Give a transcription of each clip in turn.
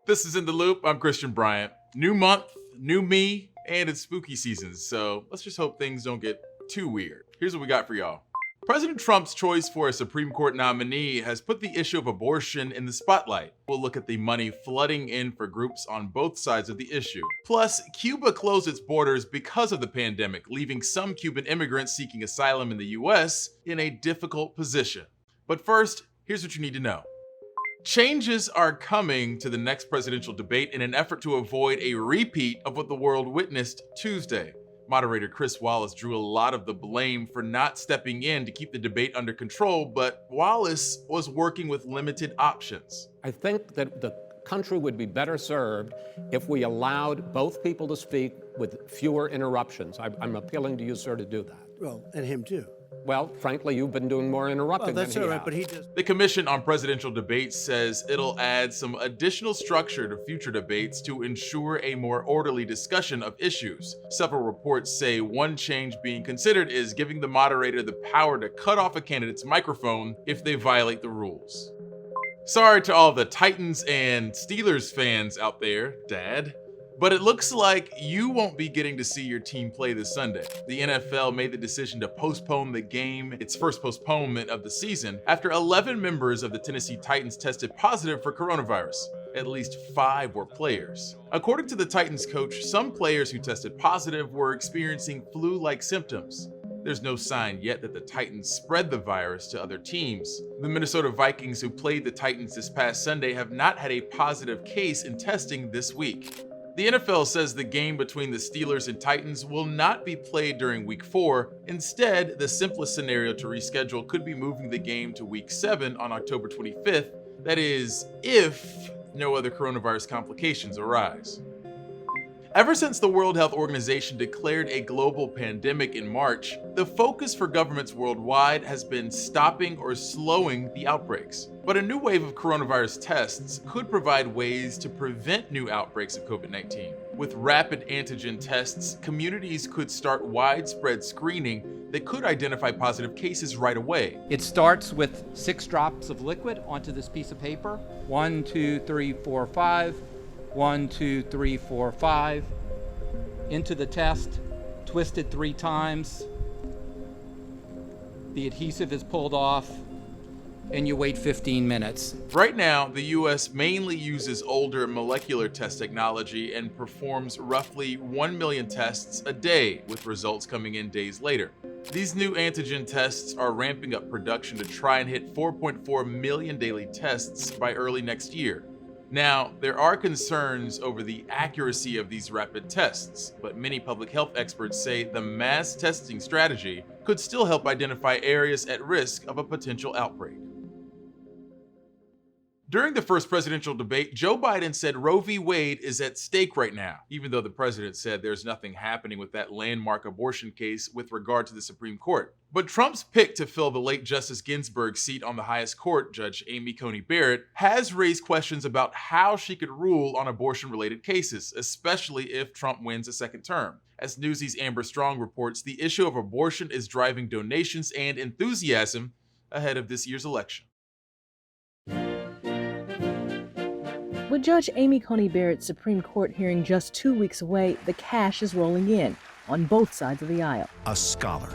This is In the Loop. I'm Christian Bryant. New month, new me, and it's spooky season, so let's just hope things don't get too weird. Here's what we got for y'all. President Trump's choice for a Supreme Court nominee has put the issue of abortion in the spotlight. We'll look at the money flooding in for groups on both sides of the issue. Plus, Cuba closed its borders because of the pandemic, leaving some Cuban immigrants seeking asylum in the US in a difficult position. But first, here's what you need to know. Changes are coming to the next presidential debate in an effort to avoid a repeat of what the world witnessed Tuesday. Moderator Chris Wallace drew a lot of the blame for not stepping in to keep the debate under control, but Wallace was working with limited options. I think that the country would be better served if we allowed both people to speak with fewer interruptions. I'm appealing to you, sir, to do that. Well, and him too. Well, frankly, you've been doing more interrupting That's than all he right, has. but he just... The Commission on Presidential Debates says it'll add some additional structure to future debates to ensure a more orderly discussion of issues. Several reports say one change being considered is giving the moderator the power to cut off a candidate's microphone if they violate the rules. Sorry to all the Titans and Steelers fans out there, Dad. But it looks like you won't be getting to see your team play this Sunday. The NFL made the decision to postpone the game, its first postponement of the season, after 11 members of the Tennessee Titans tested positive for coronavirus. At least 5 were players. According to the Titans coach, some players who tested positive were experiencing flu-like symptoms. There's no sign yet that the Titans spread the virus to other teams. The Minnesota Vikings, who played the Titans this past Sunday, have not had a positive case in testing this week. The NFL says the game between the Steelers and Titans will not be played during Week 4. Instead, the simplest scenario to reschedule could be moving the game to Week 7 on October 25th. That is, if no other coronavirus complications arise. Ever since the World Health Organization declared a global pandemic in March, the focus for governments worldwide has been stopping or slowing the outbreaks. But a new wave of coronavirus tests could provide ways to prevent new outbreaks of COVID-19. With rapid antigen tests, communities could start widespread screening that could identify positive cases right away. It starts with 6 drops of liquid onto this piece of paper. 1, 2, 3, 4, 5. 1, 2, 3, 4, 5. Into the test, twist it 3 times. The adhesive is pulled off, and you wait 15 minutes. Right now, the US mainly uses older molecular test technology and performs roughly 1 million tests a day, with results coming in days later. These new antigen tests are ramping up production to try and hit 4.4 million daily tests by early next year. Now, there are concerns over the accuracy of these rapid tests, but many public health experts say the mass testing strategy could still help identify areas at risk of a potential outbreak. During the first presidential debate, Joe Biden said Roe v. Wade is at stake right now, even though the president said there's nothing happening with that landmark abortion case with regard to the Supreme Court. But Trump's pick to fill the late Justice Ginsburg's seat on the highest court, Judge Amy Coney Barrett, has raised questions about how she could rule on abortion-related cases, especially if Trump wins a second term. As Newsy's Amber Strong reports, the issue of abortion is driving donations and enthusiasm ahead of this year's election. With Judge Amy Coney Barrett's Supreme Court hearing just 2 weeks away, the cash is rolling in on both sides of the aisle. A scholar,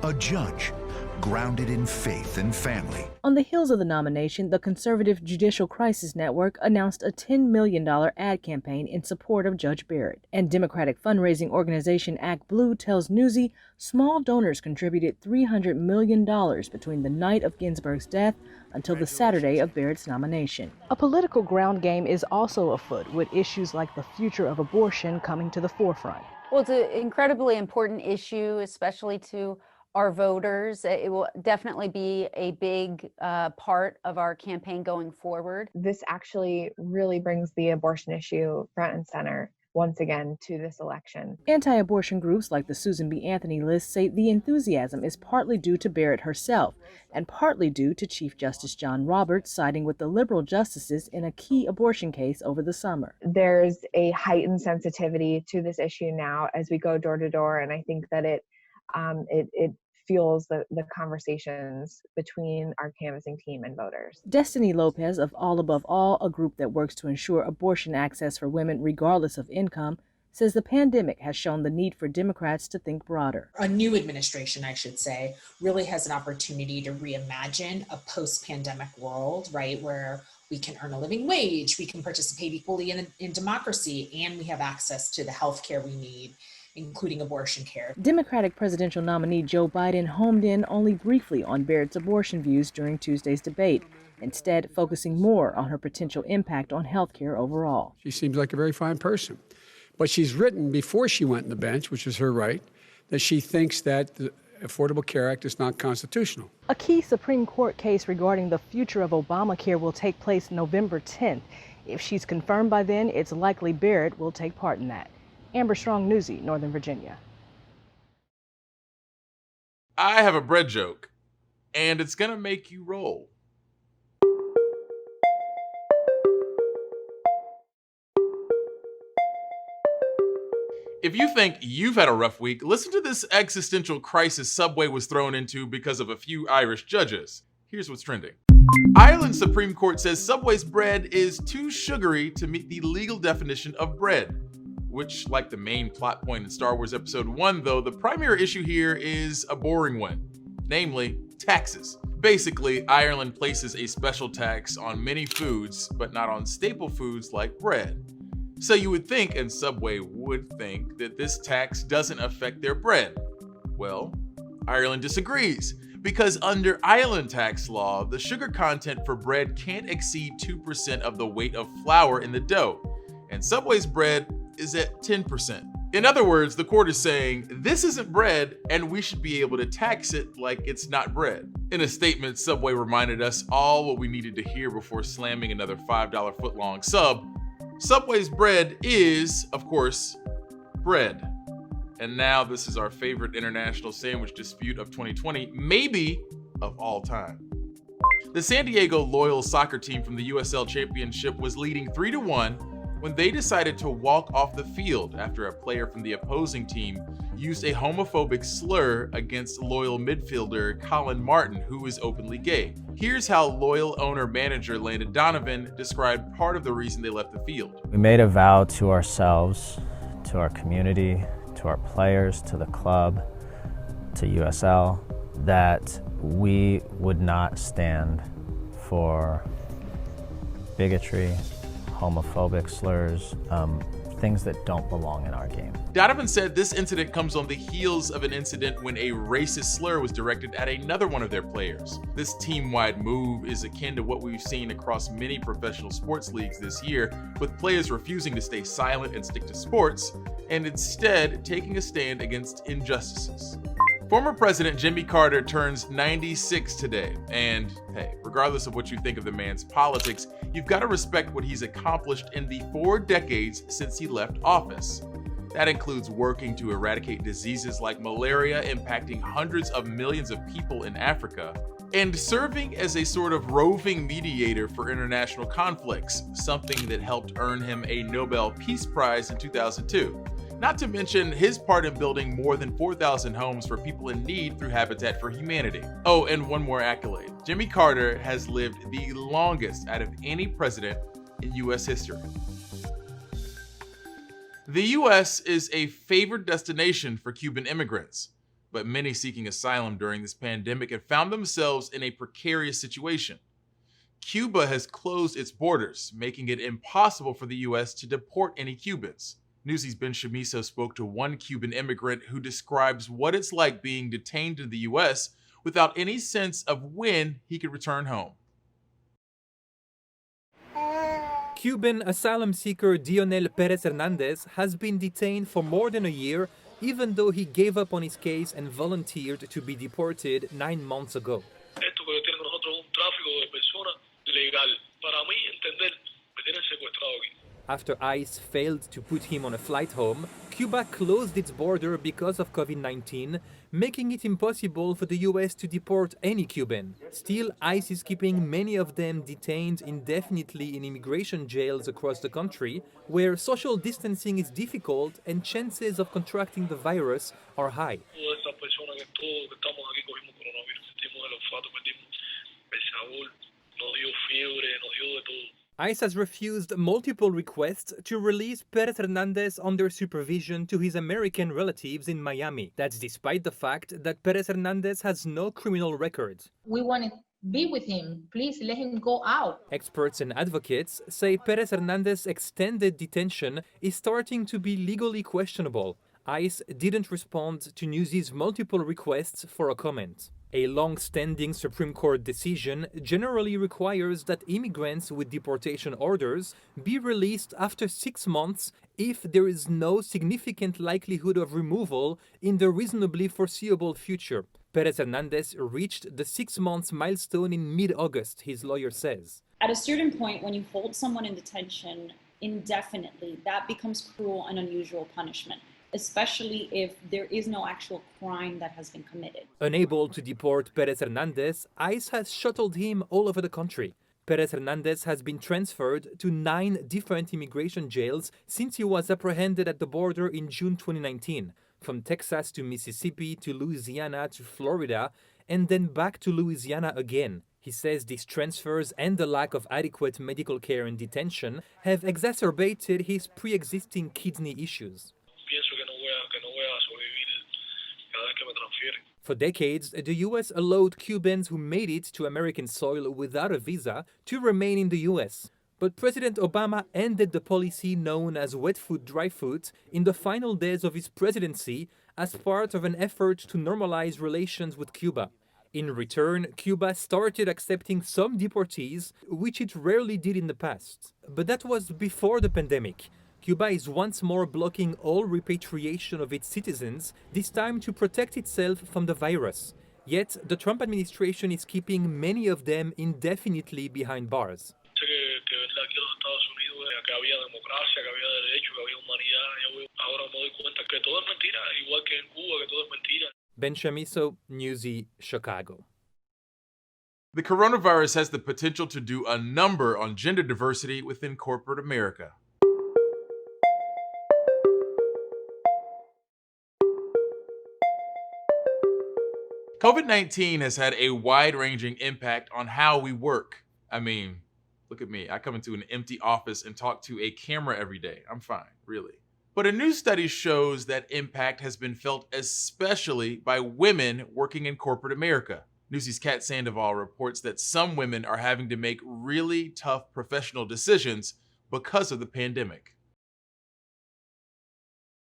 a judge, grounded in faith and family. On the heels of the nomination, the conservative Judicial Crisis Network announced a $10 million ad campaign in support of Judge Barrett. And Democratic fundraising organization Act Blue tells Newsy small donors contributed $300 million between the night of Ginsburg's death until the Saturday of Barrett's nomination. A political ground game is also afoot, with issues like the future of abortion coming to the forefront. Well, it's an incredibly important issue, especially to our voters. It will definitely be a big part of our campaign going forward. This actually really brings the abortion issue front and center once again to this election. Anti-abortion groups like the Susan B. Anthony list say the enthusiasm is partly due to Barrett herself and partly due to Chief Justice John Roberts siding with the liberal justices in a key abortion case over the summer. There's a heightened sensitivity to this issue now as we go door to door, and I think that it fuels the conversations between our canvassing team and voters. Destiny Lopez of All Above All, a group that works to ensure abortion access for women regardless of income, says the pandemic has shown the need for Democrats to think broader. A new administration, I should say, really has an opportunity to reimagine a post-pandemic world, right, where we can earn a living wage, we can participate equally in democracy, and we have access to the health care we need, including abortion care. Democratic presidential nominee Joe Biden homed in only briefly on Barrett's abortion views during Tuesday's debate, instead focusing more on her potential impact on health care overall. She seems like a very fine person. But she's written before she went on the bench, which is her right, that she thinks that the Affordable Care Act is not constitutional. A key Supreme Court case regarding the future of Obamacare will take place November 10th. If she's confirmed by then, it's likely Barrett will take part in that. Amber Strong, Newsy, Northern Virginia. I have a bread joke, and it's gonna make you roll. If you think you've had a rough week, listen to this existential crisis Subway was thrown into because of a few Irish judges. Here's what's trending. Ireland's Supreme Court says Subway's bread is too sugary to meet the legal definition of bread. Which, like the main plot point in Star Wars Episode 1, though, the primary issue here is a boring one. Namely, taxes. Basically, Ireland places a special tax on many foods, but not on staple foods like bread. So you would think, and Subway would think, that this tax doesn't affect their bread. Well, Ireland disagrees, because under Ireland tax law, the sugar content for bread can't exceed 2% of the weight of flour in the dough, and Subway's bread is at 10%. In other words, the court is saying, this isn't bread, and we should be able to tax it like it's not bread. In a statement, Subway reminded us all what we needed to hear before slamming another $5 footlong sub. Subway's bread is, of course, bread. And now this is our favorite international sandwich dispute of 2020, maybe of all time. The San Diego Loyal soccer team from the USL Championship was leading 3-1 when they decided to walk off the field after a player from the opposing team used a homophobic slur against Loyal midfielder Colin Martin, who is openly gay. Here's how Loyal owner-manager Landon Donovan described part of the reason they left the field. We made a vow to ourselves, to our community, to our players, to the club, to USL, that we would not stand for bigotry, homophobic slurs, things that don't belong in our game. Donovan said this incident comes on the heels of an incident when a racist slur was directed at another one of their players. This team-wide move is akin to what we've seen across many professional sports leagues this year, with players refusing to stay silent and stick to sports, and instead taking a stand against injustices. Former President Jimmy Carter turns 96 today, and hey, regardless of what you think of the man's politics, you've got to respect what he's accomplished in the 4 decades since he left office. That includes working to eradicate diseases like malaria impacting hundreds of millions of people in Africa, and serving as a sort of roving mediator for international conflicts, something that helped earn him a Nobel Peace Prize in 2002. Not to mention his part in building more than 4,000 homes for people in need through Habitat for Humanity. Oh, and one more accolade. Jimmy Carter has lived the longest out of any president in US history. The US is a favored destination for Cuban immigrants, but many seeking asylum during this pandemic have found themselves in a precarious situation. Cuba has closed its borders, making it impossible for the US to deport any Cubans. Newsy's Ben Chamiso spoke to one Cuban immigrant who describes what it's like being detained in the US without any sense of when he could return home. Cuban asylum seeker Dionel Perez Hernandez has been detained for more than a year, even though he gave up on his case and volunteered to be deported 9 months ago. After ICE failed to put him on a flight home, Cuba closed its border because of COVID-19, making it impossible for the US to deport any Cuban. Still, ICE is keeping many of them detained indefinitely in immigration jails across the country, where social distancing is difficult and chances of contracting the virus are high. que todos que estamos aquí cogimos coronavirus. Sentimos el olfato, perdimos el sabor, nos dio fiebre, nos dio de todo. ICE has refused multiple requests to release Perez Hernandez under supervision to his American relatives in Miami. That's despite the fact that Perez Hernandez has no criminal record. We want to be with him. Please let him go out. Experts and advocates say Perez Hernandez's extended detention is starting to be legally questionable. ICE didn't respond to Newsy's multiple requests for a comment. A long-standing Supreme Court decision generally requires that immigrants with deportation orders be released after 6 months if there is no significant likelihood of removal in the reasonably foreseeable future. Perez Hernandez reached the 6 months milestone in mid-August, his lawyer says. At a certain point, when you hold someone in detention indefinitely, that becomes cruel and unusual punishment, especially if there is no actual crime that has been committed. Unable to deport Perez Hernandez, ICE has shuttled him all over the country. Perez Hernandez has been transferred to 9 different immigration jails since he was apprehended at the border in June 2019, from Texas to Mississippi to Louisiana to Florida, and then back to Louisiana again. He says these transfers and the lack of adequate medical care in detention have exacerbated his pre-existing kidney issues. For decades, the US allowed Cubans who made it to American soil without a visa to remain in the US. But President Obama ended the policy known as wet foot, dry foot in the final days of his presidency as part of an effort to normalize relations with Cuba. In return, Cuba started accepting some deportees, which it rarely did in the past. But that was before the pandemic. Cuba is once more blocking all repatriation of its citizens, this time to protect itself from the virus. Yet, the Trump administration is keeping many of them indefinitely behind bars. Ben Chamisso, Newsy, Chicago. The coronavirus has the potential to do a number on gender diversity within corporate America. COVID-19 has had a wide-ranging impact on how we work. I mean, look at me. I come into an empty office and talk to a camera every day. I'm fine, really. But a new study shows that impact has been felt especially by women working in corporate America. Newsy's Kat Sandoval reports that some women are having to make really tough professional decisions because of the pandemic.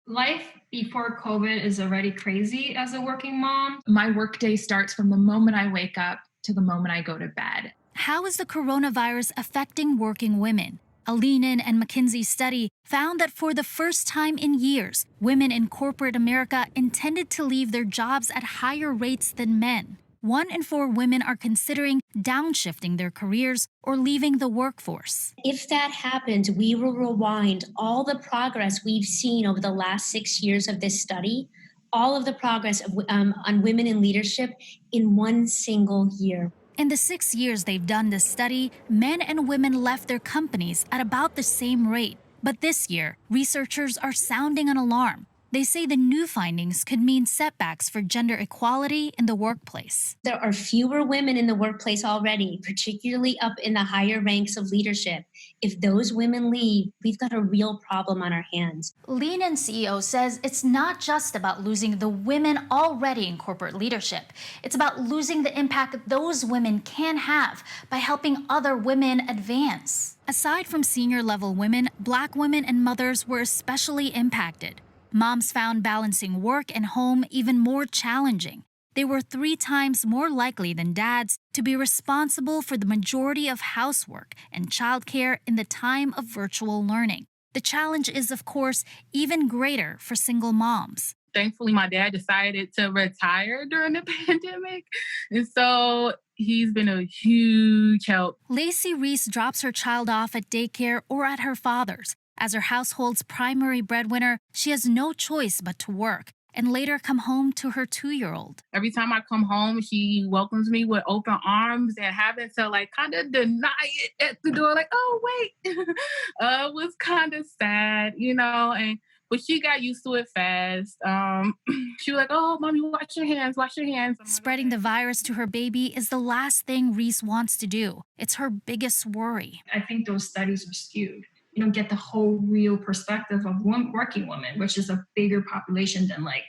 Life before COVID is already crazy as a working mom. My workday starts from the moment I wake up to the moment I go to bed. How is the coronavirus affecting working women? A Lean-In and McKinsey study found that for the first time in years, women in corporate America intended to leave their jobs at higher rates than men. 1 in 4 women are considering downshifting their careers or leaving the workforce. If that happens, we will rewind all the progress we've seen over the last 6 years of this study, all of the progress on women in leadership in 1 single year. In the 6 years they've done this study, men and women left their companies at about the same rate. But this year, researchers are sounding an alarm. They say the new findings could mean setbacks for gender equality in the workplace. There are fewer women in the workplace already, particularly up in the higher ranks of leadership. If those women leave, we've got a real problem on our hands. Lean-In CEO says it's not just about losing the women already in corporate leadership. It's about losing the impact those women can have by helping other women advance. Aside from senior-level women, Black women and mothers were especially impacted. Moms found balancing work and home even more challenging. They were 3 times more likely than dads to be responsible for the majority of housework and childcare in the time of virtual learning. The challenge is, of course, even greater for single moms. Thankfully, my dad decided to retire during the pandemic, and so he's been a huge help. Lacey Reese drops her child off at daycare or at her father's. As her household's primary breadwinner, she has no choice but to work and later come home to her 2-year-old. Every time I come home, she welcomes me with open arms, and having to kind of deny it at the door, oh, wait, was kind of sad, and but she got used to it fast. She was like, "Oh, mommy, wash your hands, wash your hands." Spreading the virus to her baby is the last thing Reese wants to do. It's her biggest worry. I think those studies are skewed. You don't get the whole real perspective of working women, which is a bigger population than like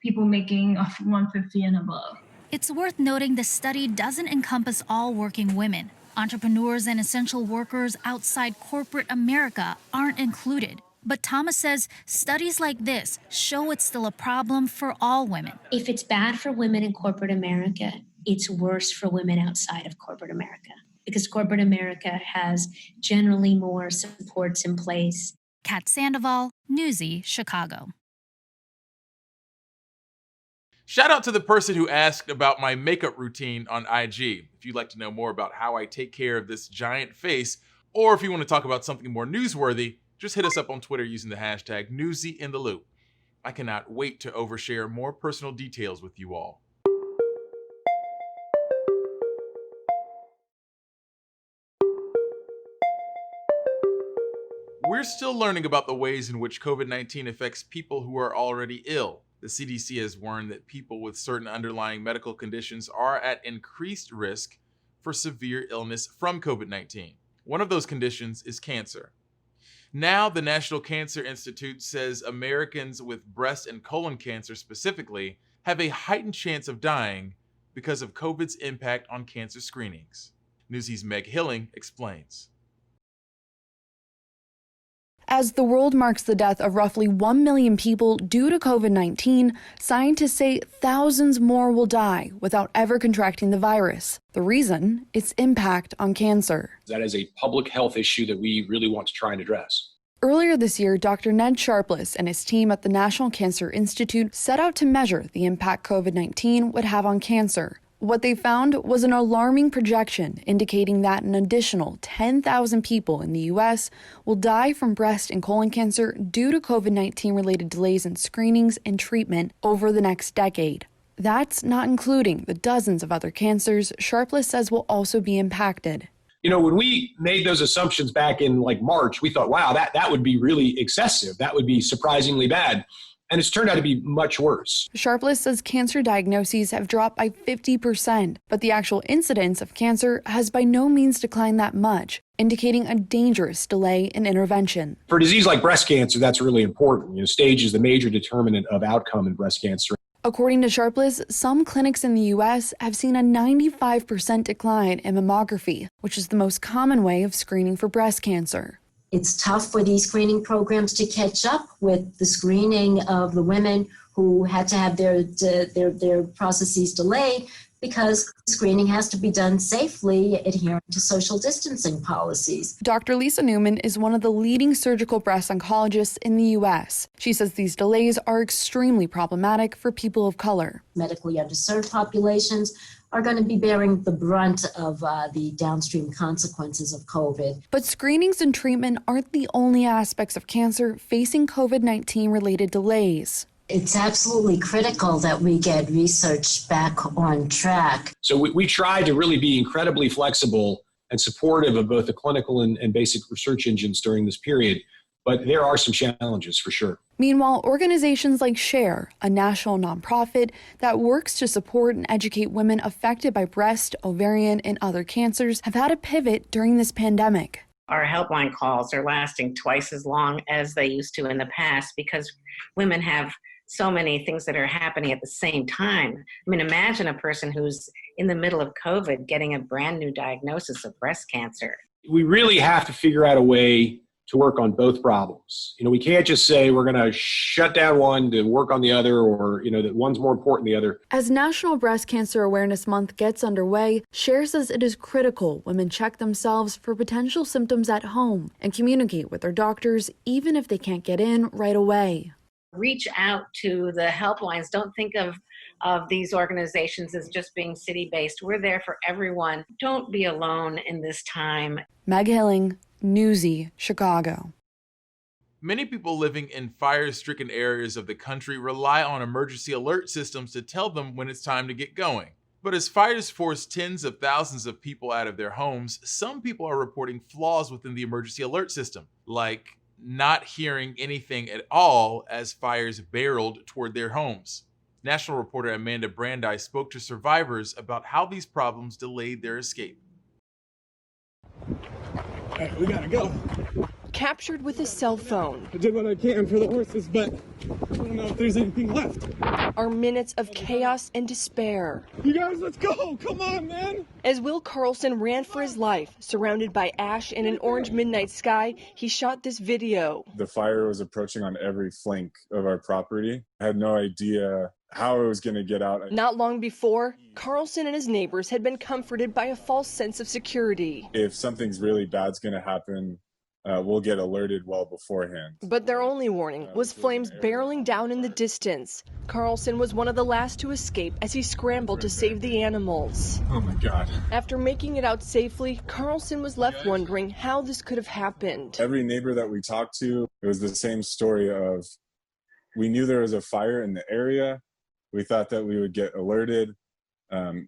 people making 150 and above. It's worth noting the study doesn't encompass all working women. Entrepreneurs and essential workers outside corporate America aren't included. But Thomas says studies like this show it's still a problem for all women. If it's bad for women in corporate America, it's worse for women outside of corporate America, because corporate America has generally more supports in place. Kat Sandoval, Newsy, Chicago. Shout out to the person who asked about my makeup routine on IG. If you'd like to know more about how I take care of this giant face, or if you want to talk about something more newsworthy, just hit us up on Twitter using the hashtag NewsyInTheLoop. I cannot wait to overshare more personal details with you all. We're still learning about the ways in which COVID-19 affects people who are already ill. The CDC has warned that people with certain underlying medical conditions are at increased risk for severe illness from COVID-19. One of those conditions is cancer. Now, the National Cancer Institute says Americans with breast and colon cancer specifically have a heightened chance of dying because of COVID's impact on cancer screenings. Newsy's Meg Hilling explains. As the world marks the death of roughly 1 million people due to COVID-19, scientists say thousands more will die without ever contracting the virus. The reason? Its impact on cancer. That is a public health issue that we really want to try and address. Earlier this year, Dr. Ned Sharpless and his team at the National Cancer Institute set out to measure the impact COVID-19 would have on cancer. What they found was an alarming projection indicating that an additional 10,000 people in the U.S. will die from breast and colon cancer due to COVID-19 related delays in screenings and treatment over the next decade. That's not including the dozens of other cancers Sharpless says will also be impacted. You know, when we made those assumptions back in like March, we thought, wow, that would be really excessive. That would be surprisingly bad. And it's turned out to be much worse. Sharpless says cancer diagnoses have dropped by 50%, but the actual incidence of cancer has by no means declined that much, indicating a dangerous delay in intervention. For a disease like breast cancer, that's really important. You know, stage is the major determinant of outcome in breast cancer. According to Sharpless, some clinics in the U.S. have seen a 95% decline in mammography, which is the most common way of screening for breast cancer. It's tough for these screening programs to catch up with the screening of the women who had to have their processes delayed because screening has to be done safely, adhering to social distancing policies. Dr. Lisa Newman is one of the leading surgical breast oncologists in the U.S. She says these delays are extremely problematic for people of color. Medically underserved populations are going to be bearing the brunt of the downstream consequences of COVID. But screenings and treatment aren't the only aspects of cancer facing COVID-19 related delays. It's absolutely critical that we get research back on track. So we tried to really be incredibly flexible and supportive of both the clinical and basic research engines during this period. But there are some challenges for sure. Meanwhile, organizations like SHARE, a national nonprofit that works to support and educate women affected by breast, ovarian, and other cancers, have had a pivot during this pandemic. Our helpline calls are lasting twice as long as they used to in the past because women have so many things that are happening at the same time. I mean, imagine a person who's in the middle of COVID getting a brand new diagnosis of breast cancer. We really have to figure out a way to work on both problems. You know, we can't just say we're going to shut down one to work on the other, or, you know, that one's more important than the other. As National Breast Cancer Awareness Month gets underway, Cher says it is critical women check themselves for potential symptoms at home and communicate with their doctors even if they can't get in right away. Reach out to the helplines. Don't think of these organizations as just being city-based. We're there for everyone. Don't be alone in this time. Meg Hilling, Newsy, Chicago. Many people living in fire-stricken areas of the country rely on emergency alert systems to tell them when it's time to get going. But as fires force tens of thousands of people out of their homes, some people are reporting flaws within the emergency alert system, like not hearing anything at all as fires barreled toward their homes. National reporter Amanda Brandeis spoke to survivors about how these problems delayed their escape. All right, we gotta go. Captured with a cell phone. I did what I can for the horses, but I don't know if there's anything left. Are minutes of chaos and despair. You guys, let's go! Come on, man! As Will Carlson ran for his life, surrounded by ash and an orange midnight sky, he shot this video. The fire was approaching on every flank of our property. I had no idea how it was going to get out. Not long before, Carlson and his neighbors had been comforted by a false sense of security. If something's really bad's going to happen, we'll get alerted well beforehand. But their only warning was flames barreling down in the distance. Carlson was one of the last to escape as he scrambled to save the animals. Oh my God. After making it out safely, Carlson was left wondering how this could have happened. Every neighbor that we talked to, it was the same story of, we knew there was a fire in the area. We thought that we would get alerted.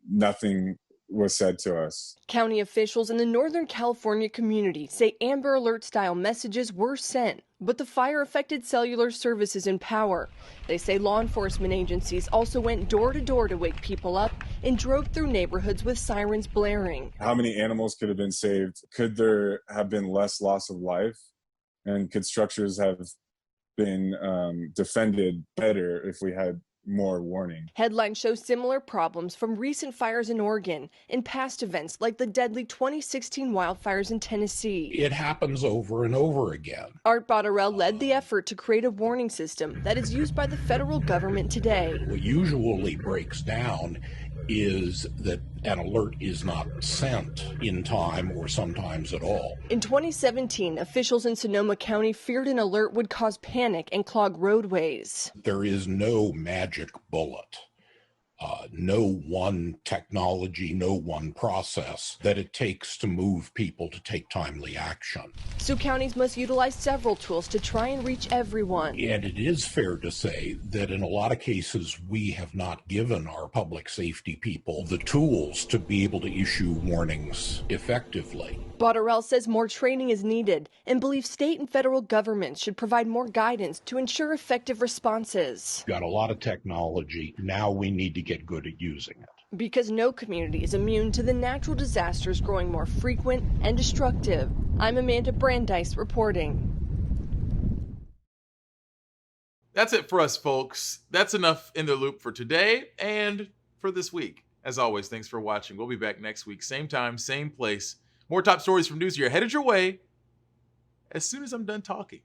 Nothing was said to us. County officials in the Northern California community say Amber Alert style messages were sent, but the fire affected cellular services and power. They say law enforcement agencies also went door to door to wake people up and drove through neighborhoods with sirens blaring. How many animals could have been saved? Could there have been less loss of life? And could structures have been defended better if we had more warning? Headlines show similar problems from recent fires in Oregon and past events like the deadly 2016 wildfires in Tennessee. It happens over and over again. Art Botterell led the effort to create a warning system that is used by the federal government today. What usually breaks down is that an alert is not sent in time or sometimes at all. In 2017, officials in Sonoma County feared an alert would cause panic and clog roadways. There is no magic bullet, no one technology, no one process that it takes to move people to take timely action. So counties must utilize several tools to try and reach everyone. And it is fair to say that in a lot of cases, we have not given our public safety people the tools to be able to issue warnings effectively. Botterell says more training is needed and believes state and federal governments should provide more guidance to ensure effective responses. We've got a lot of technology. Now we need to get good at using it. Because no community is immune to the natural disasters growing more frequent and destructive. I'm Amanda Brandeis reporting. That's it for us, folks. That's enough in the loop for today and for this week. As always, thanks for watching. We'll be back next week, same time, same place. More top stories from Newsy are headed your way as soon as I'm done talking.